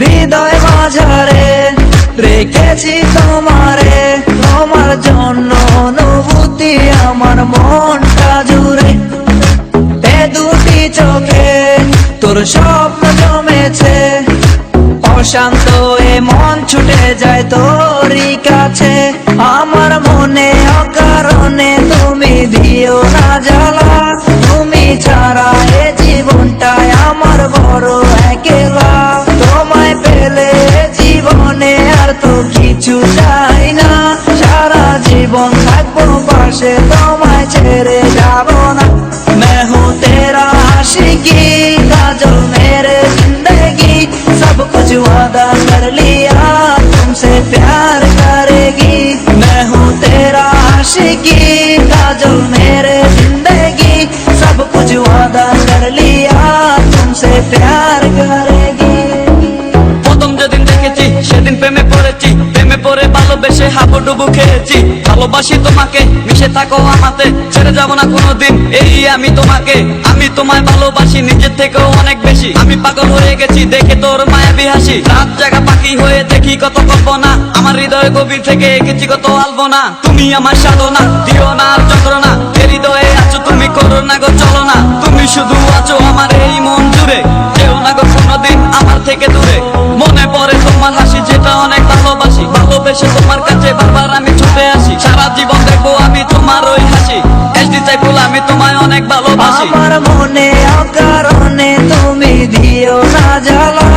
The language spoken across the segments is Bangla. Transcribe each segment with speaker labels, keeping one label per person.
Speaker 1: হৃদয় মাঝারে রেখেছি তোমারে, তোমার জন্য অনুভূতি আমার মনটা জুড়ে। এ দুটি চোখে তোর স্বপ্ন জমেছে, অশান্ত এ মন ছুটে যায় তোরই কাছে। আমার মনে অকারণে তুমি দিও না জ্বালা, তুমি ছাড়া এ জীবনটাই আমার বড় একলা। তোমায় পেলে জীবনে আর তো কিছু চাই না, সারা জীবন থাকবো পাশে, তোমায় ছেড়ে যাব না। मैं हूँ तेरा आशिकी काजल मेरे जिंदगी, सब कुछ वादा कर लिया तुमसे प्यार करेगी। मैं हूँ तेरा आशिकी काजल मेरे जिंदगी, सब कुछ वादा कर लिया तुमसे प्यार करेगी।
Speaker 2: প্রথম যেদিন দেখেছি সেদিন প্রেমে পড়েছি, প্রেমে পড়ে ভালোবেসে হাবুডুবু খেয়েছি। ভালোবাসি তোমাকে, মিশে থাকো আমাতে, ছেড়ে যাব না কোনোদিন এই আমি তোমাকে। আমি তোমায় ভালোবাসি নিজের থেকেও অনেক বেশি, আমি পাগল হয়ে গেছি দেখে তোর মায়াবী হাসি। রাত জাগা পাখি হয়ে দেখি কত কল্পনা, আমার হৃদয় গভীর থেকে এঁকেছি কত আলপনা। তুমি আমার সাধনা, দিও না আর যন্ত্রণা, এ হৃদয়ে আছো তুমি, করো না গো চলো না। তুমি শুধু আছো আমার এই মন জুড়ে, যেও না গো কোনোদিন আমার থেকে দূরে। মনে পড়ে তোমার হাসি যেটা অনেক ভালোবাসি, ভালোবেসে তোমার কাছে বারবার আমি ছুটে আসি। সারা জীবন দেখবো আমি তোমার ওই হাসি, এসডি চাইবো আমি তোমায় অনেক ভালোবাসি।
Speaker 1: আমার মনে অকারণে তুমি দিও না জ্বালা,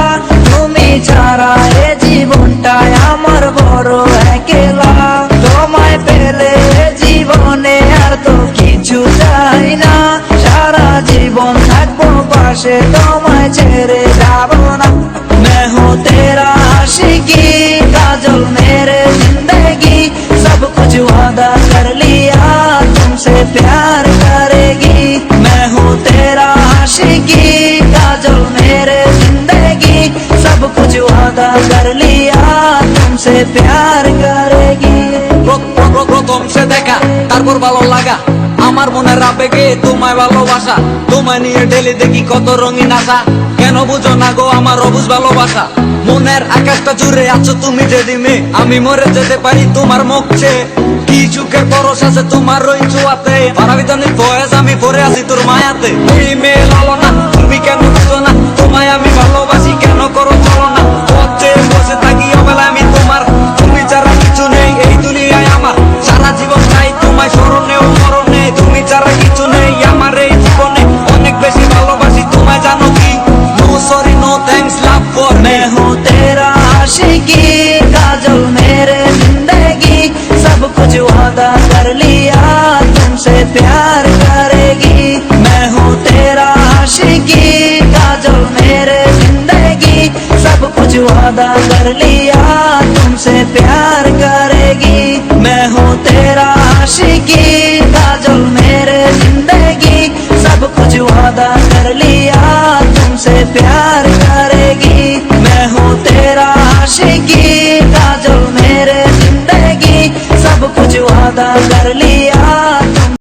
Speaker 1: তুমি ছাড়া এ জীবনটাই আমার বড় একলা। তোমায় পেলে জীবনে আর তো কিছু চাই না, সারা জীবন থাকবো পাশে, তোমায় ছেড়ে যাব না। मैं हूँ तेरा आशिकी काजल मेरे जिंदगी, सब कुछ वादा कर लिया तुमसे प्यार करेगी। मैं हूँ तेरा आशिकी काजल मेरे जिंदगी, सब कुछ वादा कर लिया तुमसे प्यार करेगी।
Speaker 2: প্রথম সে দেখা তারপর ভালো লাগা, আমার মনের আবেগে তোমায় ভালোবাসা। তোমায় নিয়ে ডেলি দেখি কত রঙিন আশা, কেন বুঝো না গো আমার অবুঝ ভালোবাসা। মনের আকাশটা জুড়ে আছো তুমি যেদিনে, আমি মরে যেতে পারি তোমার মুখ চেয়ে। কি চোখের পরশ আছে তোমার ওই ছোঁয়াতে, পারাবিতানির বয়স আমি পরে আছি তোর মায়াতে। এই মেয়ে লালো না, তুমি কেন বুঝো না, তোমায় আমি ভালোবাসি কেন করো চলো না। পথে বসে থাকি অবেলায় আমি তোমার, তুমি ছাড়া কিছু নেই এই দুনিয়ায় আমার। সারা জীবন চাই তোমায় স্মরণে ও মরণে, তুমি ছাড়া কিছু নেই আমার এই জীবনে। অনেক বেশি ভালোবাসি তোমায় জানো কি, no sorry no thanks love for me.
Speaker 1: मैं हूँ तेरा आशिकी काजल मेरे जिंदगी, सब कुछ वादा कर लिया तुमसे प्यार करेगी। मैं हूँ तेरा आशिकी काजल मेरे जिंदगी, सब कुछ वादा कर लिया तुमसे प्यार करेगी। मैं हूँ तेरा आशिकी काजल मेरे जिंदगी, सब कुछ वादा कर लिया तुमसे प्यार करेगी। मैं हूँ तेरा आशिकी काजल मेरे जिंदगी, सब कुछ वादा कर लिया।